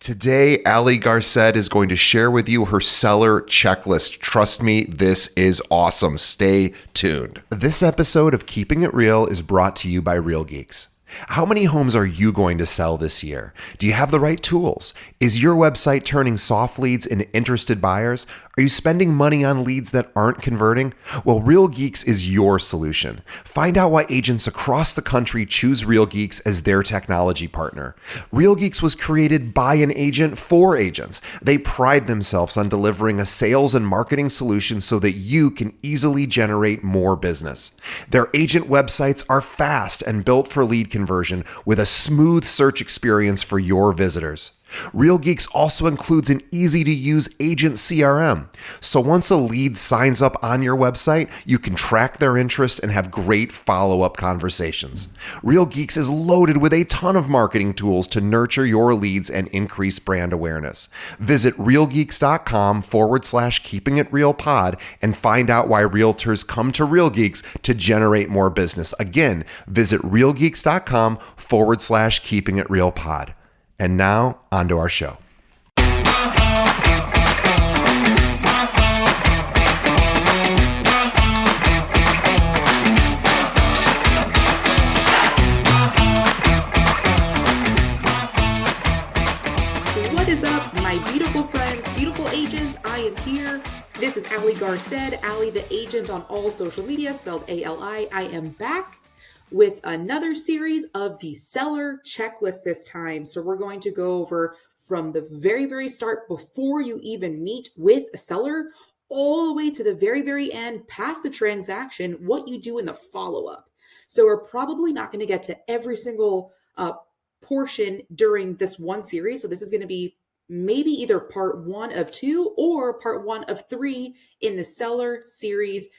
Today, Ali Garced is going to share with you her seller checklist. Trust me, this is awesome. Stay tuned. This episode of Keeping It Real is brought to you by Real Geeks. How many homes are you going to sell this year? Do you have the right tools? Is your website turning soft leads into interested buyers? Are you spending money on leads that aren't converting? Well, Real Geeks is your solution. Find out why agents across the country choose Real Geeks as their technology partner. Real Geeks was created by an agent for agents. They pride themselves on delivering a sales and marketing solution so that you can easily generate more business. Their agent websites are fast and built for lead conversion with a smooth search experience for your visitors. Real Geeks also includes an easy-to-use agent CRM. So once a lead signs up on your website, you can track their interest and have great follow-up conversations. Real Geeks is loaded with a ton of marketing tools to nurture your leads and increase brand awareness. Visit realgeeks.com/keepingitrealpod and find out why realtors come to Real Geeks to generate more business. Again, visit realgeeks.com/keepingitrealpod. And now, on to our show. What is up, my beautiful friends, beautiful agents? I am here. This is Ali Garced, Ali the agent on all social media, spelled A-L-I. I am back with another series of the seller checklist this time. So we're going to go over from the very, very start before you even meet with a seller all the way to the very, very end, past the transaction, what you do in the follow-up. So we're probably not going to get to every single portion during this one series. So this is going to be maybe either part 1 of 2 or part 1 of 3 in the seller series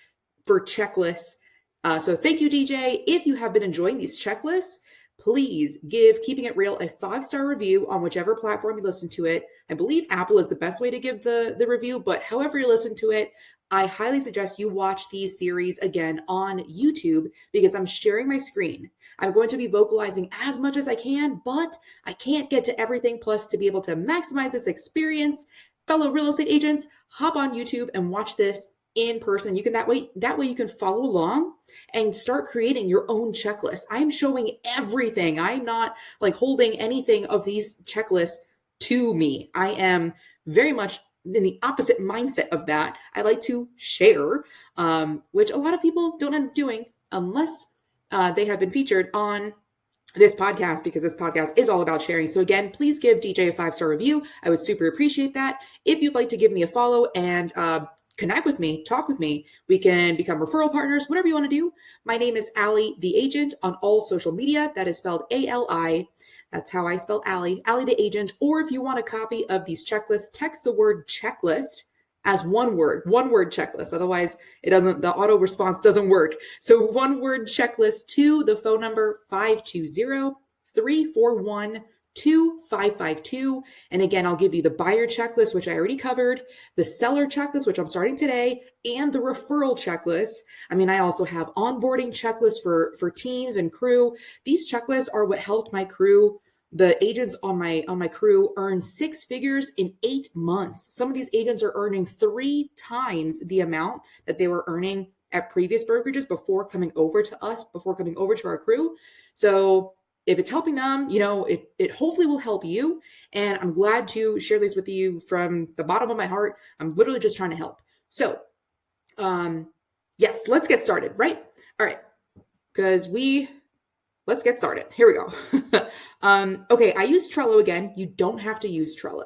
for checklists. So thank you, DJ. If you have been enjoying these checklists, please give Keeping It Real a 5-star review on whichever platform you listen to it. I believe Apple is the best way to give the review, but however you listen to it, I highly suggest you watch these series again on YouTube because I'm sharing my screen. I'm going to be vocalizing as much as I can, but I can't get to everything. Plus, to be able to maximize this experience, fellow real estate agents, hop on YouTube and watch this in person. You can that way you can follow along and start creating your own checklist. I'm showing everything. I'm not like holding anything of these checklists to me. I am very much in the opposite mindset of that. I like to share, which a lot of people don't end up doing unless they have been featured on this podcast, because this podcast is all about sharing. So again, please give DJ a 5-star review. I would super appreciate that. If you'd like to give me a follow and connect with me, talk with me, we can become referral partners, whatever you want to do. My name is Ali the Agent on all social media. That is spelled A-L-I. That's how I spell Ali, Ali the Agent. Or if you want a copy of these checklists, text the word checklist as one word checklist. Otherwise, the auto response doesn't work. So one word checklist to the phone number 520-341-2552. And again, I'll give you the buyer checklist, which I already covered, the seller checklist, which I'm starting today, and the referral checklist. I mean, I also have onboarding checklists for teams and crew. These checklists are what helped my crew, the agents on my crew, earn 6 figures in 8 months. Some of these agents are earning 3 times the amount that they were earning at previous brokerages before coming over to us, before coming over to our crew. So if it's helping them, it hopefully will help you. And I'm glad to share these with you from the bottom of my heart. I'm literally just trying to help. So, yes, let's get started, right? All right, let's get started. Here we go. Okay, I use Trello again. You don't have to use Trello.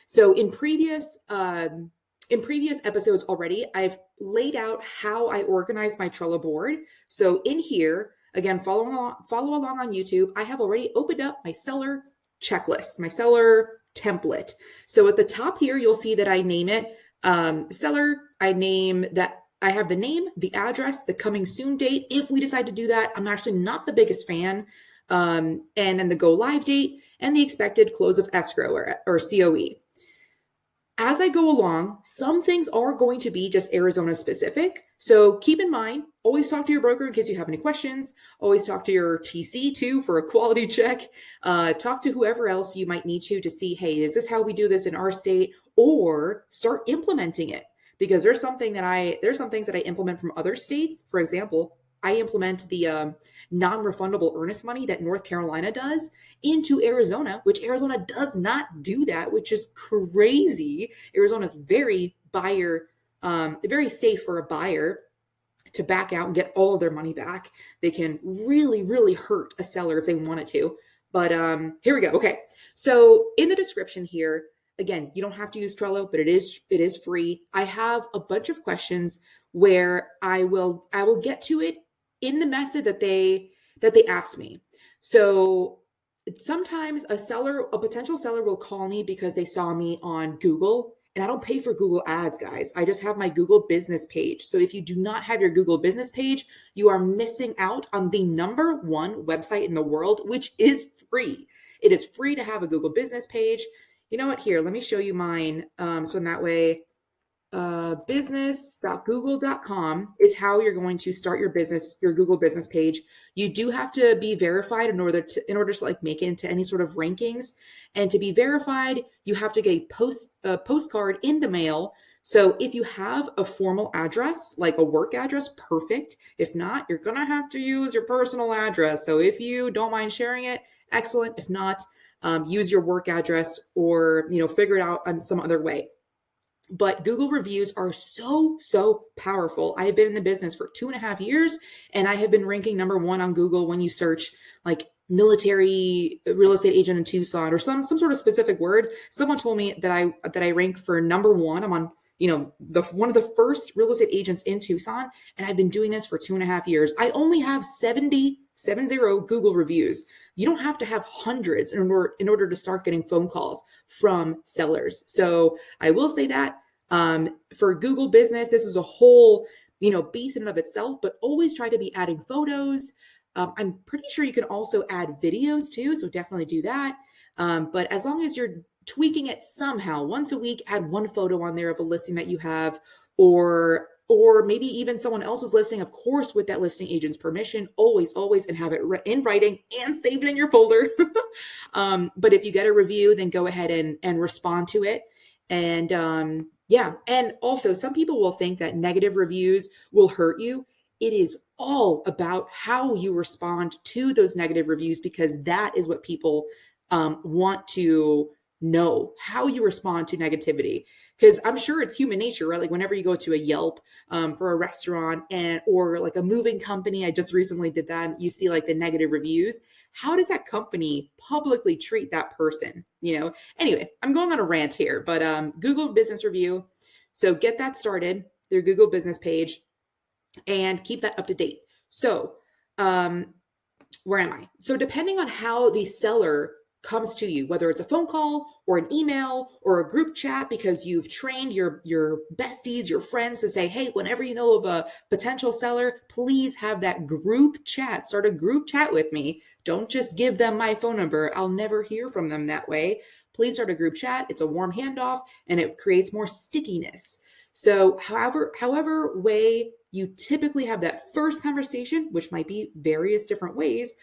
So in previous episodes already, I've laid out how I organize my Trello board. So in here, again, follow along on YouTube, I have already opened up my seller checklist, my seller template. So at the top here, you'll see that I name it seller. I have the name, the address, the coming soon date. If we decide to do that, I'm actually not the biggest fan. And then the go live date and the expected close of escrow or COE. As I go along, some things are going to be just Arizona specific. So keep in mind, always talk to your broker in case you have any questions. Always talk to your TC too for a quality check. Talk to whoever else you might need to see, hey, is this how we do this in our state? Or start implementing it. Because there's some things that I implement from other states. For example, I implement the non-refundable earnest money that North Carolina does into Arizona, which Arizona does not do that, which is crazy. Arizona is very very safe for a buyer to back out and get all of their money back. They can really, really hurt a seller if they wanted to. But here we go. Okay. So in the description here, again, you don't have to use Trello, but it is free. I have a bunch of questions where I will get to it in the method that they ask me. So sometimes a potential seller will call me because they saw me on Google, and I don't pay for Google ads, guys. I just have my Google business page. So if you do not have your Google business page, you are missing out on the #1 website in the world, which is free. It is free to have a Google business page. You know what? Here, let me show you mine. So in that way, business.google.com is how you're going to start your Google business page. You do have to be verified in order to like make it into any sort of rankings. And to be verified, you have to get a postcard in the mail. So if you have a formal address, like a work address, perfect. If not, you're going to have to use your personal address. So if you don't mind sharing it, excellent. If not, use your work address or, figure it out on some other way. But Google reviews are so powerful. I have been in the business for 2.5 years, and I have been ranking #1 on Google when you search like military real estate agent in Tucson or some sort of specific word. Someone told me that I rank for #1. I'm on, one of the first real estate agents in Tucson, and I've been doing this for 2.5 years. I only have 70 Google reviews. You don't have to have hundreds in order to start getting phone calls from sellers. So I will say that for Google business, this is a whole, beast in and of itself, but always try to be adding photos. I'm pretty sure you can also add videos too. So definitely do that. But as long as you're tweaking it somehow, once a week, add one photo on there of a listing that you have, or maybe even someone else's listing, of course, with that listing agent's permission, always, and have it in writing and save it in your folder. But if you get a review, then go ahead and respond to it. And yeah. And also some people will think that negative reviews will hurt you. It is all about how you respond to those negative reviews, because that is what people want to know, how you respond to negativity. Because I'm sure it's human nature, right? Like whenever you go to a Yelp for a restaurant or like a moving company, I just recently did that. You see like the negative reviews. How does that company publicly treat that person? Anyway, I'm going on a rant here, but Google business review. So get that started, their Google business page, and keep that up to date. So where am I? So depending on how the seller comes to you, whether it's a phone call or an email or a group chat, because you've trained your besties, your friends to say, hey, whenever you know of a potential seller, please have that group chat. Start a group chat with me. Don't just give them my phone number. I'll never hear from them that way. Please start a group chat. It's a warm handoff and it creates more stickiness. So however way you typically have that first conversation, which might be various different ways,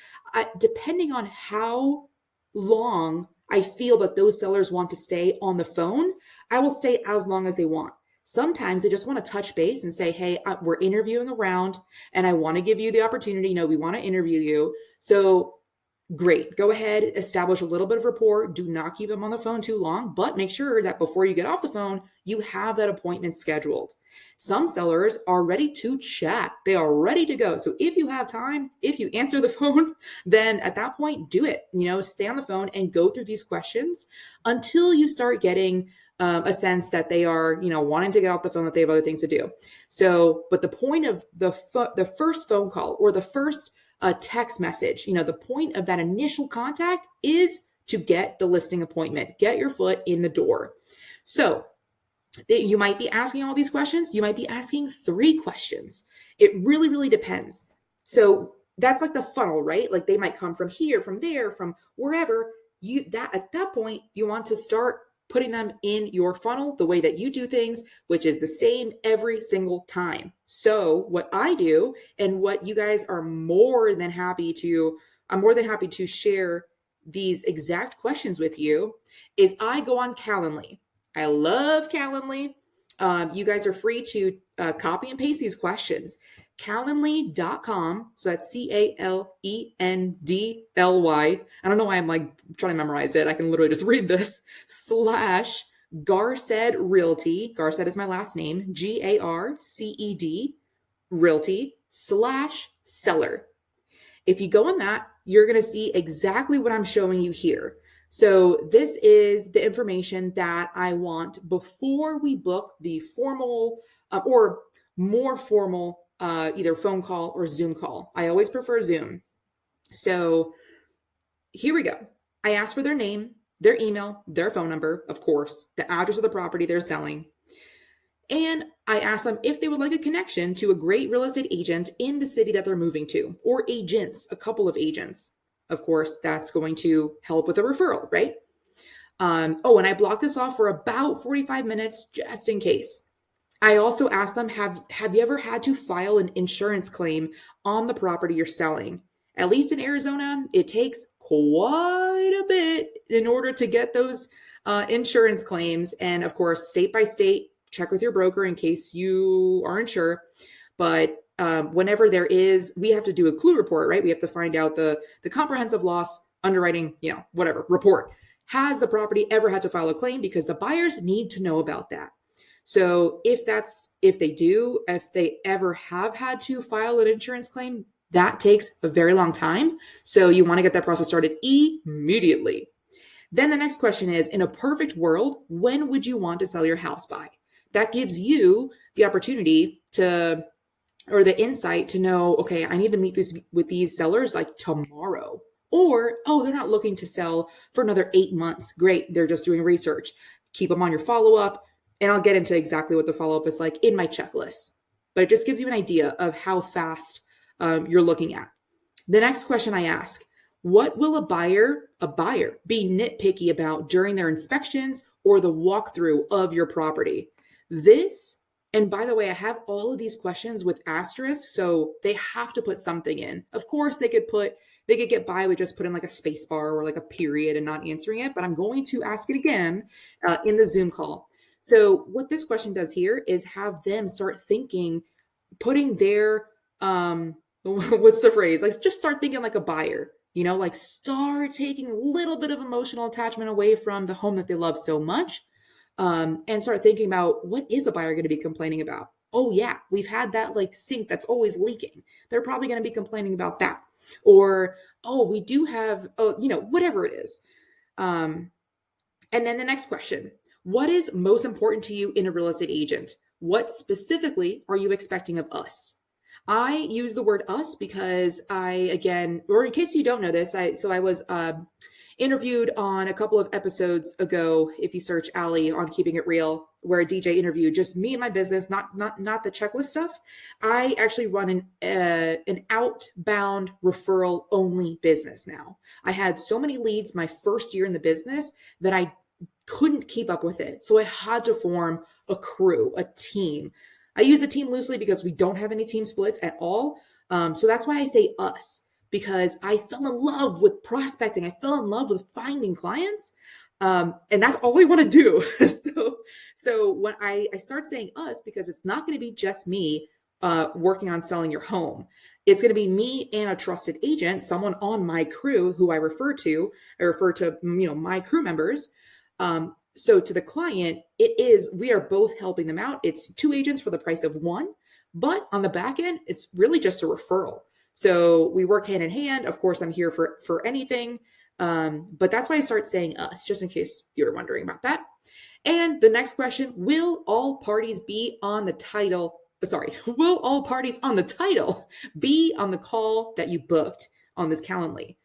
depending on how long I feel that those sellers want to stay on the phone, I will stay as long as they want. Sometimes they just want to touch base and say, hey, we're interviewing around and I want to give you the opportunity. We want to interview you. So great. Go ahead, establish a little bit of rapport. Do not keep them on the phone too long, but make sure that before you get off the phone, you have that appointment scheduled. Some sellers are ready to chat. They are ready to go. So if you have time, if you answer the phone, then at that point, do it. Stay on the phone and go through these questions until you start getting a sense that they are, wanting to get off the phone, that they have other things to do. So, but the point of the first phone call or the first text message, the point of that initial contact is to get the listing appointment, get your foot in the door. So you might be asking all these questions. You might be asking 3 questions. It really, really depends. So that's like the funnel, right? Like they might come from here, from there, from wherever. At that point, you want to start putting them in your funnel the way that you do things, which is the same every single time. So what I do and what you guys are more than happy to, I'm more than happy to share these exact questions with you, is I go on Calendly. I love Calendly. You guys are free to copy and paste these questions. Calendly.com. So that's Calendly. I don't know why I'm like trying to memorize it. I can literally just read this. / Garced Realty. Garced is my last name. Garced Realty / seller. If you go on that, you're going to see exactly what I'm showing you here. So this is the information that I want before we book the formal or more formal either phone call or Zoom call. I always prefer Zoom. So here we go. I ask for their name, their email, their phone number, of course, the address of the property they're selling. And I ask them if they would like a connection to a great real estate agent in the city that they're moving to, or agents, a couple of agents. Of course, that's going to help with a referral, right? And I block this off for about 45 minutes just in case. I also ask them, have you ever had to file an insurance claim on the property you're selling? At least in Arizona, it takes quite a bit in order to get those insurance claims. And of course, state by state, check with your broker in case you aren't sure. But whenever there is, we have to do a clue report, right? We have to find out the comprehensive loss underwriting, whatever report. Has the property ever had to file a claim? Because the buyers need to know about that. So if they ever have had to file an insurance claim, that takes a very long time. So you want to get that process started immediately. Then the next question is, in a perfect world, when would you want to sell your house by? That gives you the opportunity or the insight to know, okay, I need to meet with these sellers like tomorrow. Or, they're not looking to sell for another 8 months. Great. They're just doing research. Keep them on your follow-up. And I'll get into exactly what the follow-up is like in my checklist. But it just gives you an idea of how fast you're looking at. The next question I ask, what will a buyer be nitpicky about during their inspections or the walkthrough of your property? This, and by the way, I have all of these questions with asterisks, so they have to put something in. Of course, they could get by with just putting like a space bar or like a period and not answering it, but I'm going to ask it again in the Zoom call. So what this question does here is have them start thinking, putting their, what's the phrase? Like just start thinking like a buyer, like start taking a little bit of emotional attachment away from the home that they love so much. And start thinking about what is a buyer going to be complaining about? Oh yeah, we've had that like sink that's always leaking. They're probably going to be complaining about that. Or, we do have, whatever it is. And then the next question, what is most important to you in a real estate agent? What specifically are you expecting of us? I use the word us because or in case you don't know this, I was interviewed on a couple of episodes ago. If you search Allie on Keeping It Real, where a DJ interviewed just me and my business, not the checklist stuff. I actually run an outbound referral only business now. I had so many leads my first year in the business that I couldn't keep up with it. So I had to form a crew, a team. I use a team loosely because we don't have any team splits at all. So that's why I say us, because I fell in love with prospecting. I fell in love with finding clients. And that's all I want to do. So when I start saying us, because it's not going to be just me working on selling your home. It's going to be me and a trusted agent, someone on my crew who I refer to my crew members. So to the client, we are both helping them out. It's 2 agents for the price of 1, but on the back end, it's really just a referral. So we work hand in hand. Of course, I'm here for anything. But that's why I start saying us, just in case you're wondering about that. And the next question, will all parties on the title be on the call that you booked on this Calendly?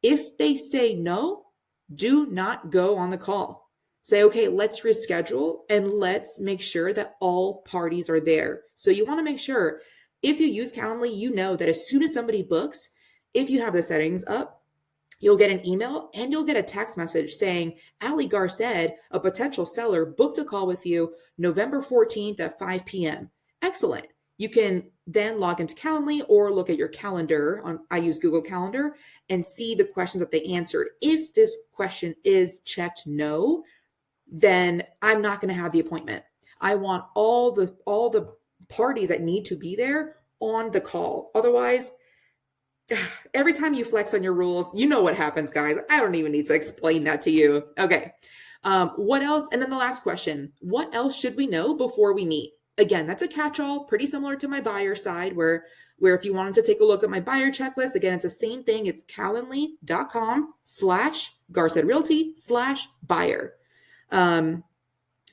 If they say no, do not go on the call. Say, okay, let's reschedule and let's make sure that all parties are there. So you want to make sure if you use Calendly, you know that as soon as somebody books, if you have the settings up, You'll get an email and you'll get a text message saying, Ali Garced, a potential seller, booked a call with you November 14th at 5 p.m. Excellent. You can then log into Calendly or look at your calendar. I use Google Calendar and see the questions that they answered. If this question is checked no, then I'm not going to have the appointment. I want all the parties that need to be there on the call. Otherwise, every time you flex on your rules, you know what happens, guys. I don't even need to explain that to you. Okay. What else? And then the last question, what else should we know before we meet? Again, that's a catch-all, pretty similar to my buyer side where if you wanted to take a look at my buyer checklist, again, it's the same thing. It's calendly.com/GarcedRealty/buyer.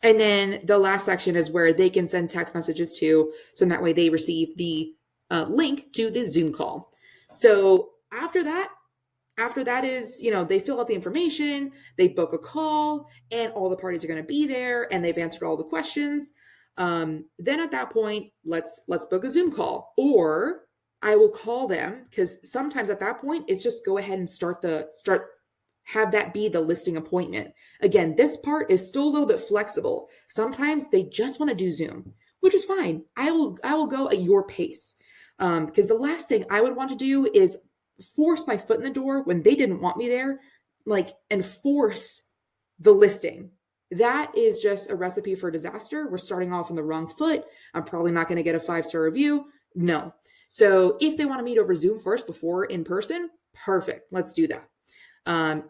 And then the last section is where they can send text messages to, so that way they receive the link to the Zoom call. So after that is, they fill out the information, they book a call, and all the parties are going to be there, and they've answered all the questions. Then at that point, let's book a Zoom call, or I will call them, because sometimes at that point, it's just go ahead and have that be the listing appointment. Again, this part is still a little bit flexible. Sometimes they just want to do Zoom, which is fine. I will go at your pace. Because the last thing I would want to do is force my foot in the door when they didn't want me there, and force the listing. That is just a recipe for disaster. We're starting off on the wrong foot. I'm probably not going to get a 5-star review. No. So if they want to meet over Zoom first before in person, perfect. Let's do that. So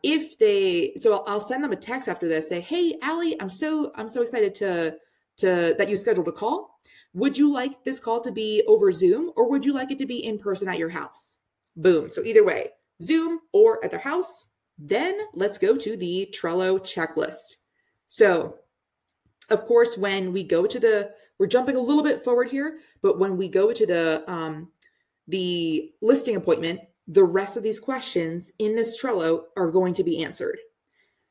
I'll send them a text after this, say, hey, Ali, I'm so excited to that you scheduled a call. Would you like this call to be over Zoom, or would you like it to be in person at your house? Boom. So either way, Zoom or at their house. Then let's go to the Trello checklist. So of course, when we go to we're jumping a little bit forward here, but when we go to the listing appointment, the rest of these questions in this Trello are going to be answered.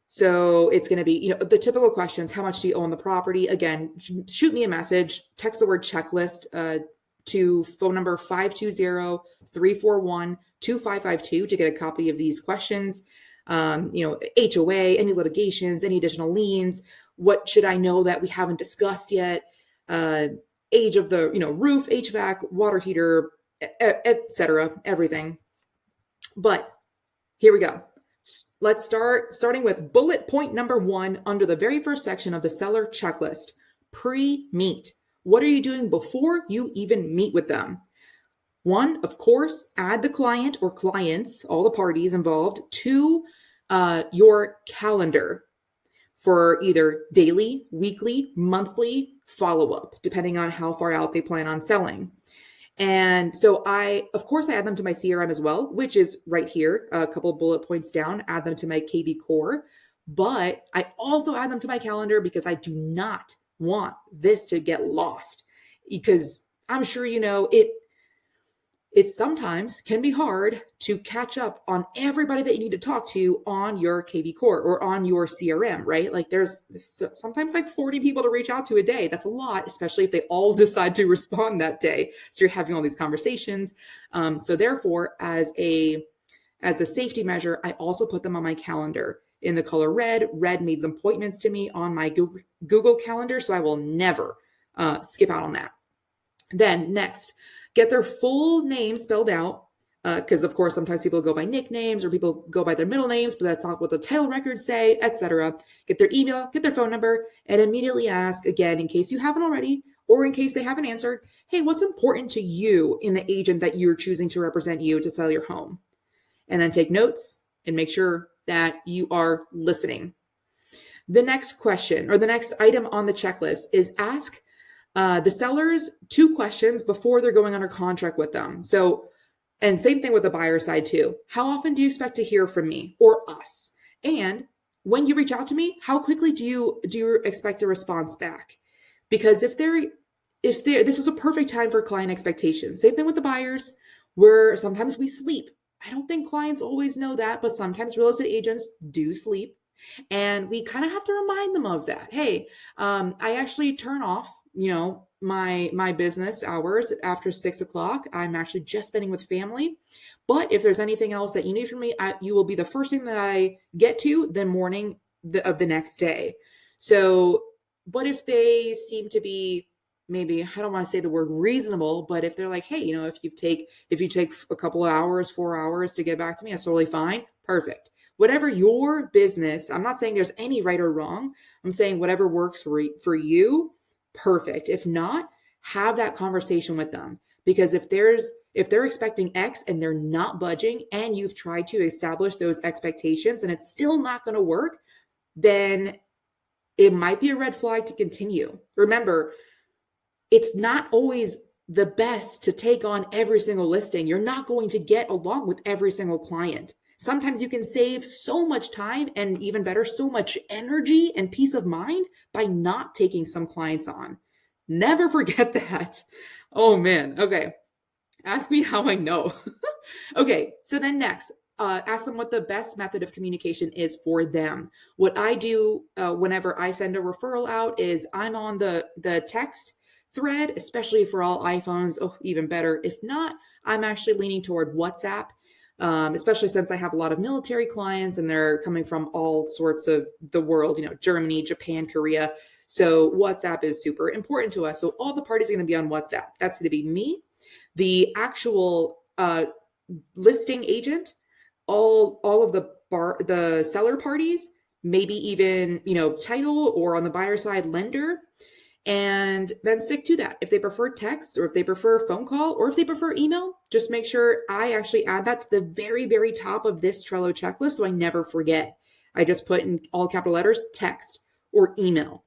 So it's going to be, the typical questions. How much do you own the property? Again, shoot me a message, text the word checklist to phone number 520-341-2552 to get a copy of these questions. HOA, any litigations, any additional liens. What should I know that we haven't discussed yet? Age of the, roof, HVAC, water heater, etc., everything. But here we go. Let's starting with bullet point number 1 under the very first section of the seller checklist. Pre-meet. What are you doing before you even meet with them? 1, of course, add the client or clients, all the parties involved, to your calendar for either daily, weekly, monthly follow-up, depending on how far out they plan on selling. And so I add them to my CRM as well, which is right here, a couple of bullet points down, add them to my KB core, but I also add them to my calendar because I do not want this to get lost, because I'm sure it sometimes can be hard to catch up on everybody that you need to talk to on your KB core or on your CRM, right? There's sometimes 40 people to reach out to a day. That's a lot, especially if they all decide to respond that day. So you're having all these conversations. So therefore, as a safety measure, I also put them on my calendar in the color red. Red means appointments to me on my Google Calendar. So I will never skip out on that. Then next, get their full name spelled out, because of course sometimes people go by nicknames or people go by their middle names, but that's not what the title records say, etc. Get their email, get their phone number, and immediately ask, again, in case you haven't already, or in case they haven't answered, hey, what's important to you in the agent that you're choosing to represent you to sell your home? And then take notes and make sure that you are listening. The next question or the next item on the checklist is ask the sellers 2 questions before they're going under contract with them. So, and same thing with the buyer side too. How often do you expect to hear from me or us? And when you reach out to me, how quickly do you expect a response back? Because if this is a perfect time for client expectations. Same thing with the buyers, where sometimes we sleep. I don't think clients always know that, but sometimes real estate agents do sleep. And we kind of have to remind them of that. Hey, I actually turn off my business hours after 6 o'clock, I'm actually just spending with family. But if there's anything else that you need from me, you will be the first thing that I get to the morning of the next day. So, but if they seem to be, maybe, I don't want to say the word reasonable, but if they're like, hey, if you take a couple of hours, 4 hours to get back to me, that's totally fine. Perfect. Whatever your business, I'm not saying there's any right or wrong. I'm saying whatever works for you, perfect. If not, have that conversation with them. Because if they're expecting X and they're not budging, and you've tried to establish those expectations and it's still not going to work, then it might be a red flag to continue. Remember, it's not always the best to take on every single listing. You're not going to get along with every single client. Sometimes you can save so much time, and even better, so much energy and peace of mind by not taking some clients on. Never forget that. Oh man. Okay. Ask me how I know. Okay. So then next, ask them what the best method of communication is for them. What I do whenever I send a referral out is I'm on the text thread, especially for all iPhones. Oh, even better. If not, I'm actually leaning toward WhatsApp, especially since I have a lot of military clients and they're coming from all sorts of the world, Germany, Japan, Korea. So WhatsApp is super important to us. So all the parties are going to be on WhatsApp. That's going to be me, the actual listing agent, all of the seller parties, maybe even, title, or on the buyer side, lender. And then stick to that. If they prefer text, or if they prefer phone call, or if they prefer email, just make sure I actually add that to the very, very top of this Trello checklist so I never forget. I just put in all capital letters, text or email.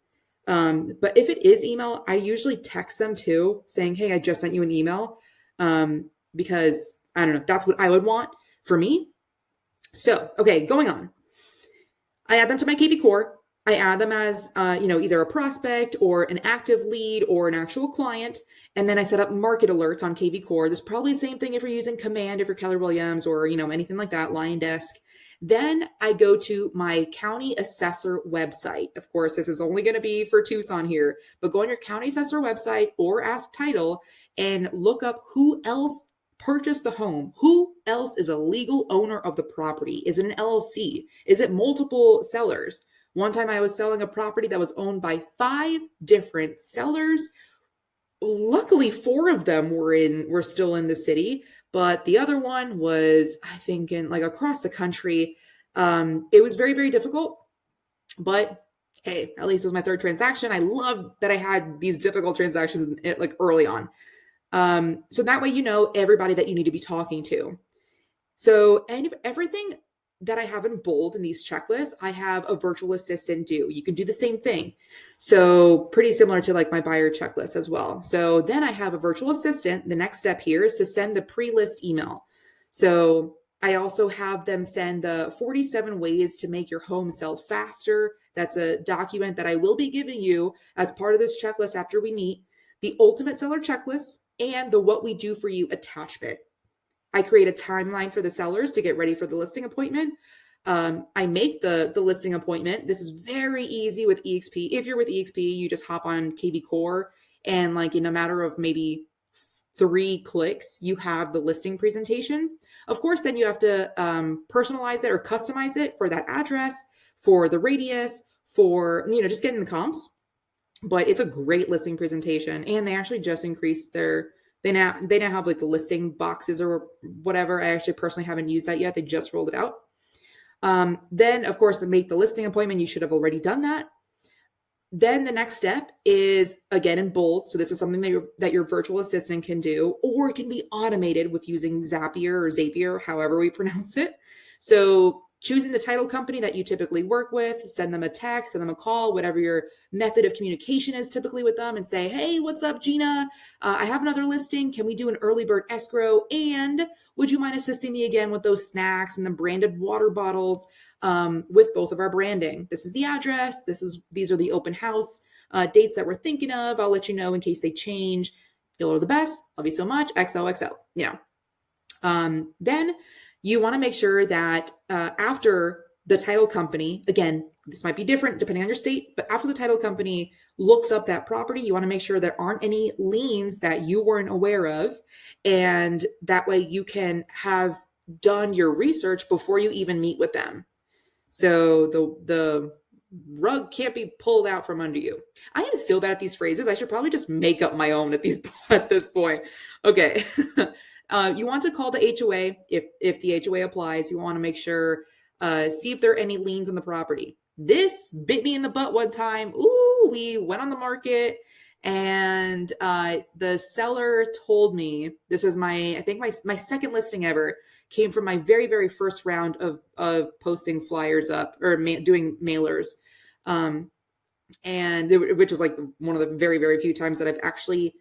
But if it is email, I usually text them too, saying, hey, I just sent you an email, because I don't know, that's what I would want for me. So, okay, going on. I add them to my KV Core. I add them as, either a prospect or an active lead or an actual client. And then I set up market alerts on KV Core. This is probably the same thing if you're using Command, if you're Keller Williams, or, anything like that, Lion Desk. Then I go to my county assessor website. Of course, this is only going to be for Tucson here, but go on your county assessor website or Ask Title and look up who else purchased the home. Who else is a legal owner of the property? Is it an LLC? Is it multiple sellers? One time I was selling a property that was owned by 5 different sellers. Luckily, 4 of them were still in the city, but the other one was, I think, in across the country. It was very, very difficult, but hey, at least it was my 3rd transaction. I love that I had these difficult transactions early on. So that way, everybody that you need to be talking to. So, and everything that I have in bold in these checklists, I have a virtual assistant do. You can do the same thing. So pretty similar to my buyer checklist as well. So then I have a virtual assistant. The next step here is to send the pre-list email. So I also have them send the 47 ways to make your home sell faster. That's a document that I will be giving you as part of this checklist after we meet. The ultimate seller checklist and the what we do for you attachment. I create a timeline for the sellers to get ready for the listing appointment. I make the listing appointment. This is very easy with EXP. If you're with EXP, you just hop on KV Core and in a matter of maybe 3 clicks, you have the listing presentation. Of course, then you have to personalize it or customize it for that address, for the radius, for, just getting the comps. But it's a great listing presentation. And they actually just increased they now have the listing boxes or whatever. I actually personally haven't used that yet. They just rolled it out. Then of course, to make the listing appointment, you should have already done that. Then the next step is again in bold. So this is something that your virtual assistant can do, or it can be automated with using Zapier, however we pronounce it. So choosing the title company that you typically work with, send them a text, send them a call, whatever your method of communication is typically with them, and say, hey, what's up, Gina? I have another listing. Can we do an early bird escrow? And would you mind assisting me again with those snacks and the branded water bottles with both of our branding? This is the address. These are the open house dates that we're thinking of. I'll let you know in case they change. Y'all are the best. Love you so much. XOXO. Then you want to make sure that after the title company, again, this might be different depending on your state, but after the title company looks up that property, you want to make sure there aren't any liens that you weren't aware of. And that way you can have done your research before you even meet with them. So the rug can't be pulled out from under you. I am so bad at these phrases. I should probably just make up my own at this point. Okay. You want to call the HOA if the HOA applies. You want to make sure, see if there are any liens on the property. This bit me in the butt one time. Ooh, we went on the market and the seller told me, this is I think my second listing ever, came from my very, very first round of posting flyers up or doing mailers. Which is like one of the very, very few times that I've actually,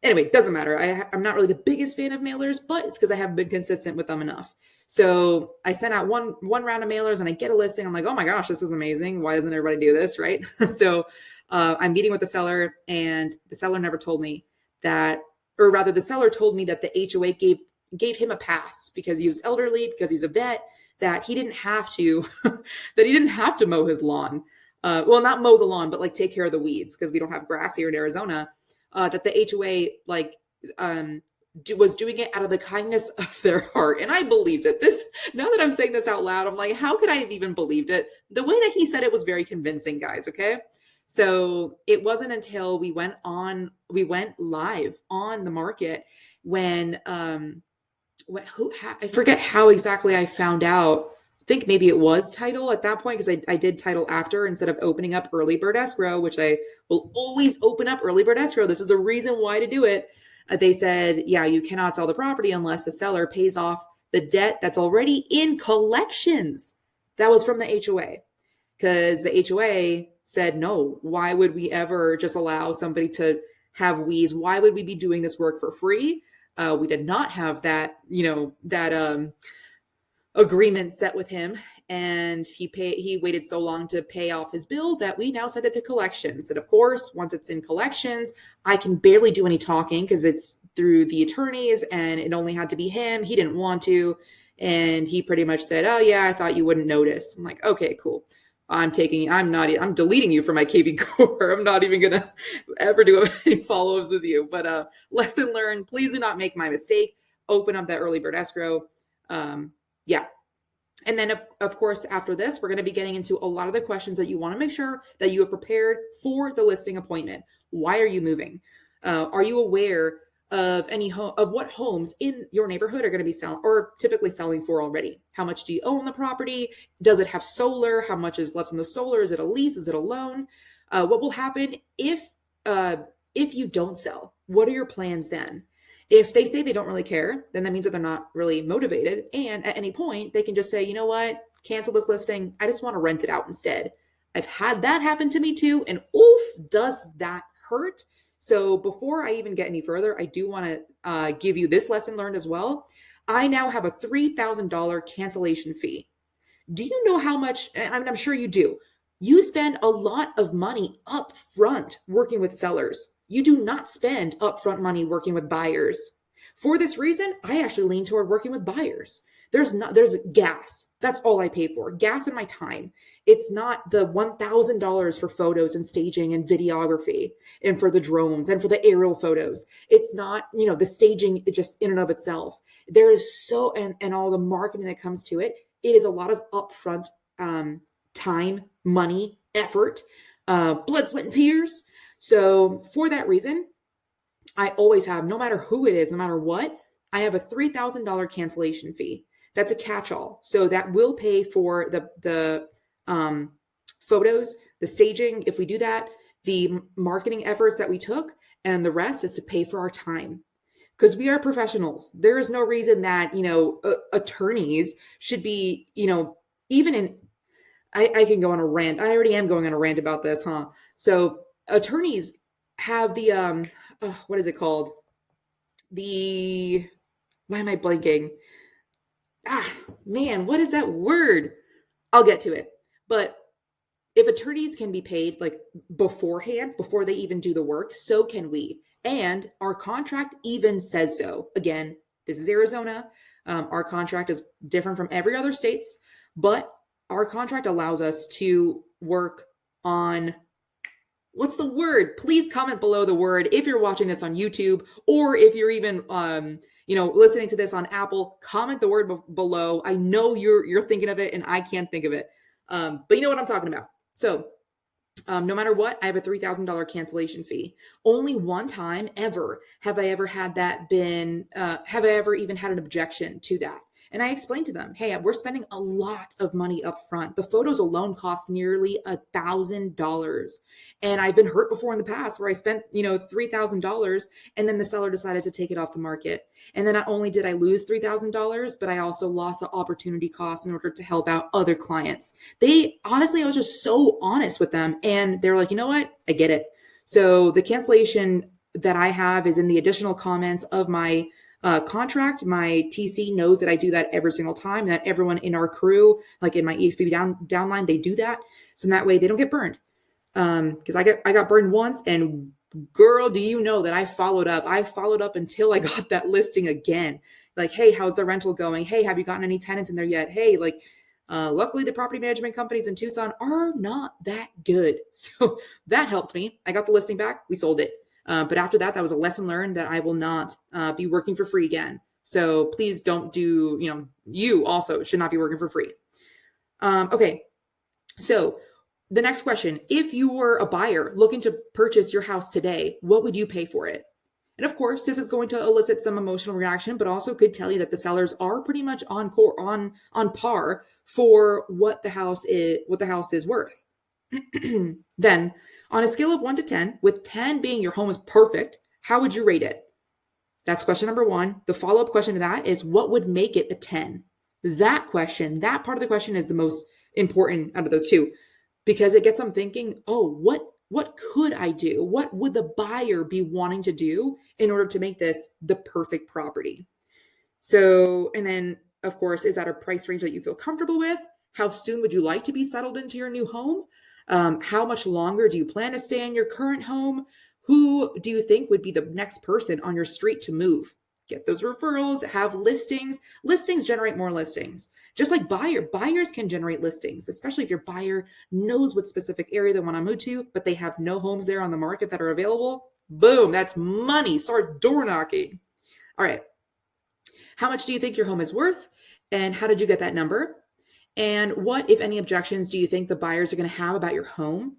anyway, doesn't matter. I'm not really the biggest fan of mailers, but it's because I haven't been consistent with them enough. So I sent out one round of mailers and I get a listing. I'm like, oh my gosh, this is amazing. Why doesn't everybody do this? Right. So I'm meeting with the seller, and the seller never told me that, or rather the seller told me that the HOA gave him a pass because he was elderly, because he's a vet, that he didn't have to, mow his lawn. Well, not mow the lawn, but like take care of the weeds, because we don't have grass here in Arizona. That the HOA was doing it out of the kindness of their heart. And I believed it. Now that I'm saying this out loud, I'm like, how could I have even believed it? The way that he said it was very convincing, guys. Okay. So it wasn't until we went live on the market when, I forget how exactly I found out. I think maybe it was title at that point, because I did title after, instead of opening up early bird escrow, which I will always open up early bird escrow. This is the reason why to do it. They said, yeah, you cannot sell the property unless the seller pays off the debt that's already in collections. That was from the HOA, because the HOA said, no, why would we ever just allow somebody to have weeds? Why would we be doing this work for free? We did not have that, agreement set with him, and he waited so long to pay off his bill that we now sent it to collections. And of course, once it's in collections, I can barely do any talking because it's through the attorneys, and it only had to be him. He didn't want to, and he pretty much said, oh yeah, I thought you wouldn't notice. I'm like, okay, cool. I'm deleting you from my KV core. I'm not even going to ever do any follow-ups with you. But lesson learned, please do not make my mistake. Open up that early bird escrow. Yeah. And then of course, after this, we're going to be getting into a lot of the questions that you want to make sure that you have prepared for the listing appointment. Why are you moving? Are you aware of of what homes in your neighborhood are going to be selling or typically selling for already? How much do you own the property? Does it have solar? How much is left in the solar? Is it a lease? Is it a loan? What will happen if you don't sell? What are your plans then? If they say they don't really care, then that means that they're not really motivated. And at any point, they can just say, you know what, cancel this listing. I just want to rent it out instead. I've had that happen to me too. And oof, does that hurt? So before I even get any further, I do want to give you this lesson learned as well. I now have a $3,000 cancellation fee. Do you know how much? I'm sure you do. You spend a lot of money up front working with sellers. You do not spend upfront money working with buyers. For this reason, I actually lean toward working with buyers. There's gas. That's all I pay for. Gas and my time. It's not the $1,000 for photos and staging and videography and for the drones and for the aerial photos. It's not, the staging just in and of itself. There is and all the marketing that comes to it. It is a lot of upfront time, money, effort, blood, sweat, and tears. So for that reason, I always have, no matter who it is, no matter what, I have a $3,000 cancellation fee. That's a catch-all. So that will pay for the photos, the staging, if we do that, the marketing efforts that we took, and the rest is to pay for our time. Because we are professionals. There is no reason that, attorneys should be, even in, I can go on a rant. I already am going on a rant about this, huh? So attorneys have the, what is it called? Why am I blanking? Man, what is that word? I'll get to it. But if attorneys can be paid like beforehand, before they even do the work, so can we. And our contract even says so. Again, this is Arizona. Our contract is different from every other state's, but our contract allows us to work on, what's the word? Please comment below the word if you're watching this on YouTube, or if you're even listening to this on Apple. Comment the word below. I know you're thinking of it and I can't think of it, but you know what I'm talking about. So no matter what, I have a $3,000 cancellation fee. Only one time ever have I ever had that been, have I ever even had an objection to that. And I explained to them, hey, we're spending a lot of money up front. The photos alone cost nearly $1,000. And I've been hurt before in the past where I spent, $3,000 and then the seller decided to take it off the market. And then not only did I lose $3,000, but I also lost the opportunity cost in order to help out other clients. I was just so honest with them. And they're like, you know what? I get it. So the cancellation that I have is in the additional comments of my contract. My TC knows that I do that every single time, and that everyone in our crew, like in my EXP downline, they do that. So that way they don't get burned. Because I got burned once, and girl, do you know that I followed up? I followed up until I got that listing again. Like, hey, how's the rental going? Hey, have you gotten any tenants in there yet? Hey, luckily the property management companies in Tucson are not that good. So that helped me. I got the listing back. We sold it. But after that, that was a lesson learned that I will not be working for free again. So please don't do, you also should not be working for free. Okay. So the next question, if you were a buyer looking to purchase your house today, what would you pay for it? And of course, this is going to elicit some emotional reaction, but also could tell you that the sellers are pretty much on par for what the house is worth. Then, on a scale of 1 to 10, with 10 being your home is perfect, how would you rate it? That's question number 1. The follow-up question to that is, what would make it a 10? That question, that part of the question is the most important out of those two, because it gets them thinking, oh, what could I do? What would the buyer be wanting to do in order to make this the perfect property? So, and then, of course, is that a price range that you feel comfortable with? How soon would you like to be settled into your new home? How much longer do you plan to stay in your current home? Who do you think would be the next person on your street to move? Get those referrals, have listings. Listings generate more listings. Just like buyers can generate listings, especially if your buyer knows what specific area they want to move to, but they have no homes there on the market that are available. Boom, that's money. Start door knocking. All right. How much do you think your home is worth? And how did you get that number? And what, if any, objections do you think the buyers are going to have about your home?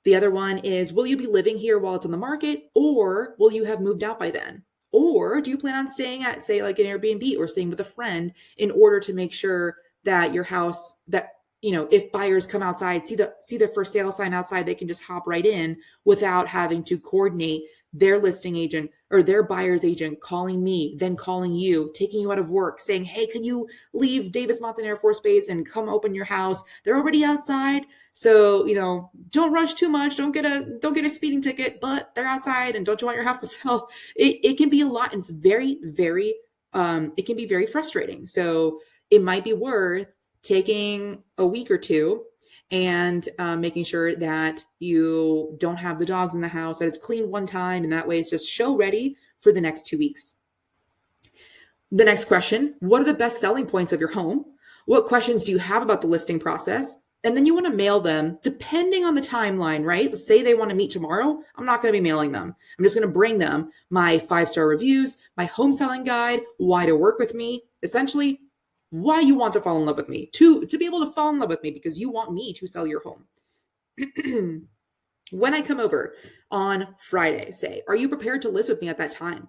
The other one is, will you be living here while it's on the market, or will you have moved out by then? Or do you plan on staying at, say, like an Airbnb or staying with a friend in order to make sure that your house, that, if buyers come outside, see the for sale sign outside, they can just hop right in without having to coordinate their listing agent or their buyer's agent calling me, then calling you, taking you out of work, saying, hey, can you leave Davis-Monthan Air Force Base and come open your house? They're already outside. So, don't rush too much. Don't get a speeding ticket, but they're outside, and don't you want your house to sell? It can be a lot, and it's very, very, it can be very frustrating. So it might be worth taking a week or two and making sure that you don't have the dogs in the house, that it's clean one time, and that way it's just show ready for the next 2 weeks. The next question, what are the best selling points of your home? What questions do you have about the listing process? And then you want to mail them depending on the timeline, right? Let's say they want to meet tomorrow. I'm not going to be mailing them. I'm just going to bring them my 5-star reviews, my home selling guide, why to work with me, essentially why you want to fall in love with me, to be able to fall in love with me because you want me to sell your home. When I come over on Friday, say, are you prepared to list with me at that time?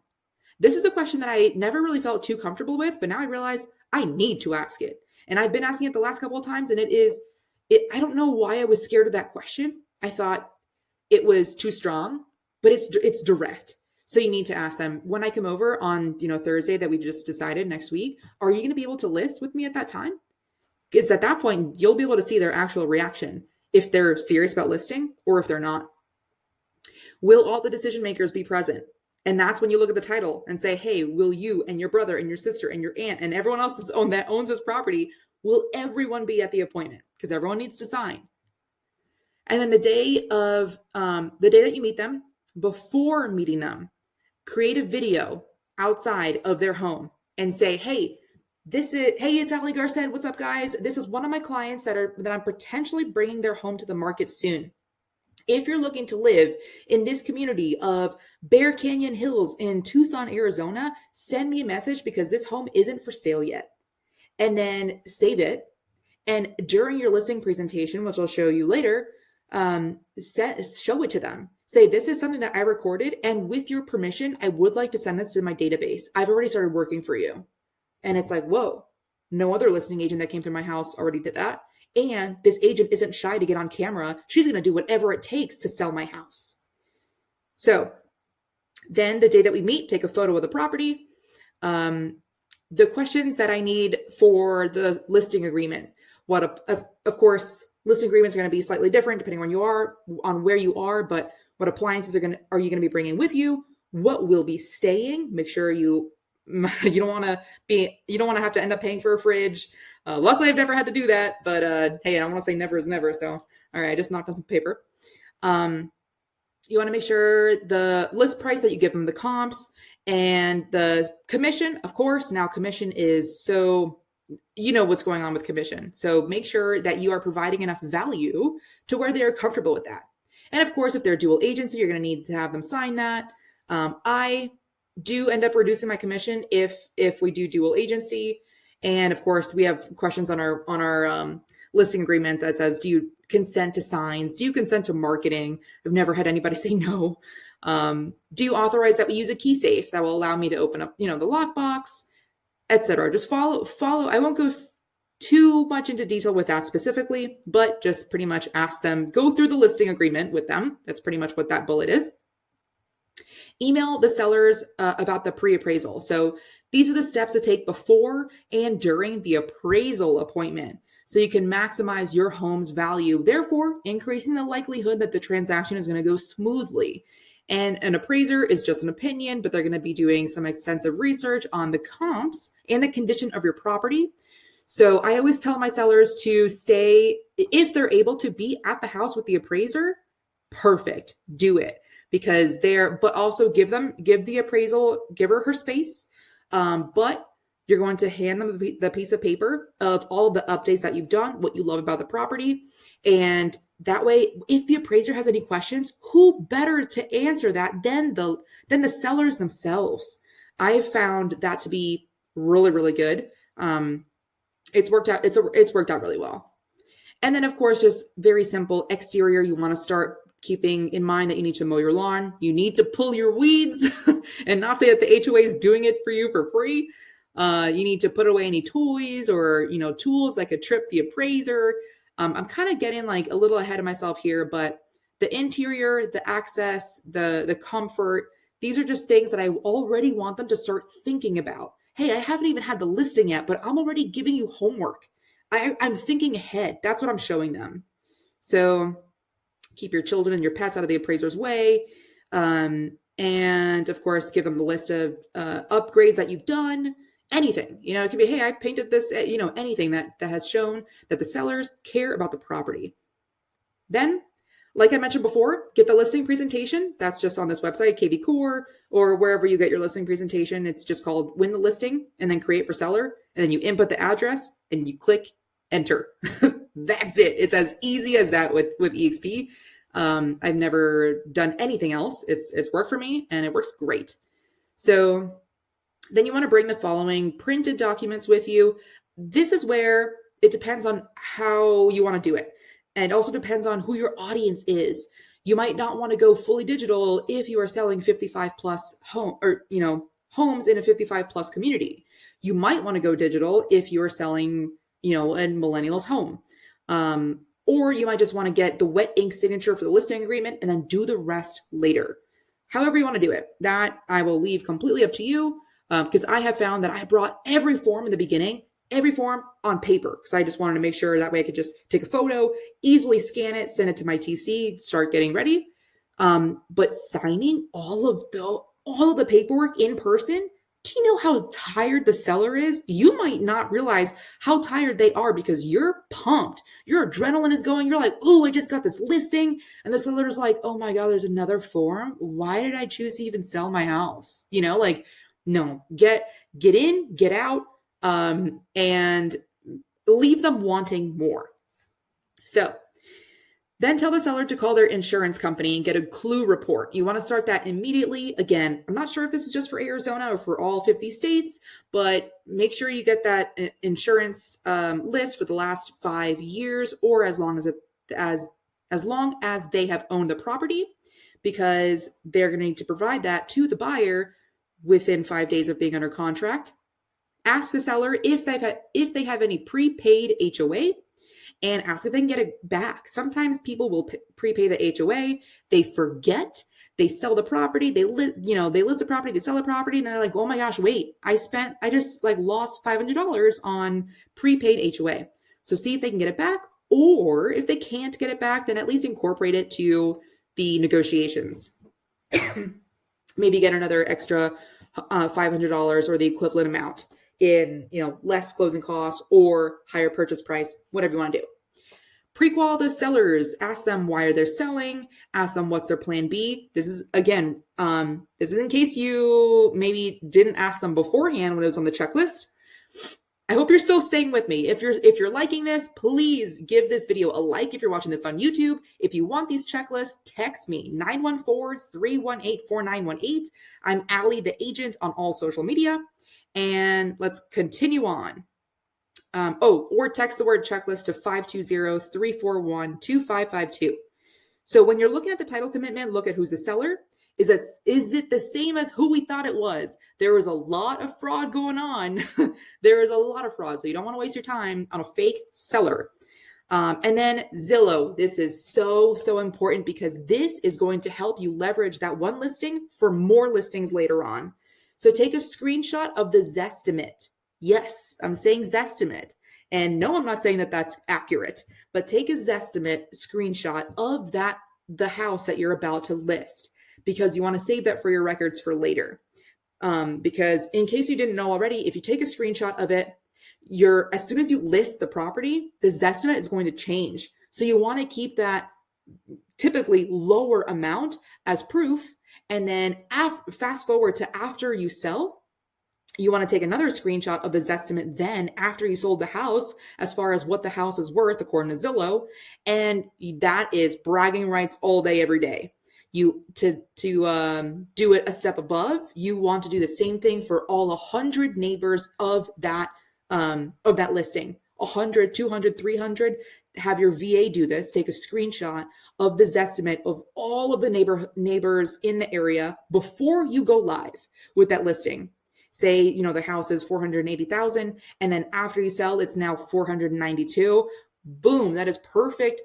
This is a question that I never really felt too comfortable with, but now I realize I need to ask it. And I've been asking it the last couple of times, and I don't know why I was scared of that question. I thought it was too strong, but it's direct. So you need to ask them, when I come over on, Thursday that we just decided next week, are you going to be able to list with me at that time? Because at that point, you'll be able to see their actual reaction, if they're serious about listing or if they're not. Will all the decision makers be present? And that's when you look at the title and say, hey, will you and your brother and your sister and your aunt and everyone else that owns this property, will everyone be at the appointment? Because everyone needs to sign. And then the day that you meet them, before meeting them, create a video outside of their home and say, hey, Hey, it's Ali Garced. What's up, guys? This is one of my clients that I'm potentially bringing their home to the market soon. If you're looking to live in this community of Bear Canyon Hills in Tucson, Arizona, send me a message because this home isn't for sale yet. And then save it. And during your listing presentation, which I'll show you later, show it to them. Say, this is something that I recorded, and with your permission, I would like to send this to my database. I've already started working for you. And it's like, whoa, no other listing agent that came through my house already did that. And this agent isn't shy to get on camera. She's going to do whatever it takes to sell my house. So then the day that we meet, take a photo of the property. The questions that I need for the listing agreement. Of course, listing agreements are going to be slightly different depending on where you are, but what appliances are you going to be bringing with you? What will be staying? Make sure you don't want to have to end up paying for a fridge. Luckily, I've never had to do that, but hey, I don't want to say never is never. So, all right, I just knocked on some paper. You want to make sure the list price that you give them, the comps, and the commission. Of course, now commission is so, you know what's going on with commission. So make sure that you are providing enough value to where they are comfortable with that. And of course, if they're dual agency, you're going to need to have them sign that. I do end up reducing my commission if we do dual agency. And of course, we have questions on our listing agreement that says, do you consent to signs? Do you consent to marketing? I've never had anybody say no. Do you authorize that we use a key safe that will allow me to open up, the lockbox, etc.? Just follow. I won't go too much into detail with that specifically, but just pretty much ask them, go through the listing agreement with them. That's pretty much what that bullet is. Email the sellers about the pre-appraisal. So these are the steps to take before and during the appraisal appointment, so you can maximize your home's value, therefore increasing the likelihood that the transaction is going to go smoothly. And an appraiser is just an opinion, but they're going to be doing some extensive research on the comps and the condition of your property. So I always tell my sellers to stay, if they're able to be at the house with the appraiser, perfect, do it. Because but also give the appraisal, give her space. But you're going to hand them the piece of paper of all of the updates that you've done, what you love about the property. And that way, if the appraiser has any questions, who better to answer that than the sellers themselves? I've found that to be really, really good. It's worked out. It's worked out really well. And then, of course, just very simple exterior. You want to start keeping in mind that you need to mow your lawn. You need to pull your weeds and not say that the HOA is doing it for you for free. You need to put away any toys or, tools that could trip the appraiser. I'm kind of getting like a little ahead of myself here, but the interior, the access, the comfort, these are just things that I already want them to start thinking about. Hey, I haven't even had the listing yet, but I'm already giving you homework. I'm thinking ahead. That's what I'm showing them. So keep your children and your pets out of the appraiser's way. And of course, give them the list of upgrades that you've done. Anything, it could be, hey, I painted this, anything that has shown that the sellers care about the property. Then, like I mentioned before, get the listing presentation. That's just on this website, KV Core, or wherever you get your listing presentation. It's just called Win the Listing, and then Create for Seller. And then you input the address and you click Enter. That's it. It's as easy as that with EXP. I've never done anything else. It's worked for me and it works great. So then you want to bring the following printed documents with you. This is where it depends on how you want to do it. And also depends on who your audience is. You might not want to go fully digital if you are selling 55 plus homes in a 55 plus community. You might want to go digital if you're selling, a millennial's home. Or you might just want to get the wet ink signature for the listing agreement and then do the rest later. However you want to do it, that I will leave completely up to you. Because I have found that I brought every form in the beginning, every form on paper, because I just wanted to make sure that way I could just take a photo, easily scan it, send it to my TC, start getting ready. But signing all of the paperwork in person, do you know how tired the seller is? You might not realize how tired they are because you're pumped. Your adrenaline is going. You're like, oh, I just got this listing. And the seller's like, oh my God, there's another form. Why did I choose to even sell my house? No, get in, get out. and leave them wanting more. So then tell the seller to call their insurance company and get a clue report. You want to start that immediately. Again, I'm not sure if this is just for Arizona or for all 50 states, but make sure you get that insurance list for the last 5 years, or as long as they have owned the property, because they're going to need to provide that to the buyer within 5 days of being under contract. Ask the seller if they have any prepaid HOA, and ask if they can get it back. Sometimes people will prepay the HOA, they forget, they sell the property, they list the property, they sell the property, and they're like, oh my gosh, wait, I just lost $500 on prepaid HOA. So see if they can get it back, or if they can't get it back, then at least incorporate it to the negotiations. Maybe get another extra $500 or the equivalent amount in, less closing costs or higher purchase price, whatever you want to do. Pre-qual the sellers, ask them why are they selling, ask them what's their plan B. This is, again, this is in case you maybe didn't ask them beforehand when it was on the checklist. I hope you're still staying with me. If you're liking this, please give this video a like if you're watching this on YouTube. If you want these checklists, text me 914-318-4918. I'm Allie, the agent on all social media. And let's continue on. Or text the word checklist to 520-341-2552. So when you're looking at the title commitment, look at who's the seller. Is it the same as who we thought it was? There is a lot of fraud going on. There is a lot of fraud. So you don't want to waste your time on a fake seller. And then Zillow. This is so important, because this is going to help you leverage that one listing for more listings later on. So take a screenshot of the Zestimate. Yes, I'm saying Zestimate. And no, I'm not saying that that's accurate, but take a Zestimate screenshot of the house that you're about to list, because you want to save that for your records for later. Because in case you didn't know already, if you take a screenshot of it, as soon as you list the property, the Zestimate is going to change. So you want to keep that typically lower amount as proof. And then fast forward to after you sell, you want to take another screenshot of the Zestimate then after you sold the house, as far as what the house is worth according to Zillow. And that is bragging rights all day, every day. To do it a step above, you want to do the same thing for all 100 neighbors of that listing. 100, 200, 300. Have your VA do this. Take a screenshot of the Zestimate of all of the neighbors in the area before you go live with that listing. Say, the house is 480,000, and then after you sell, it's now 492. Boom, that is perfect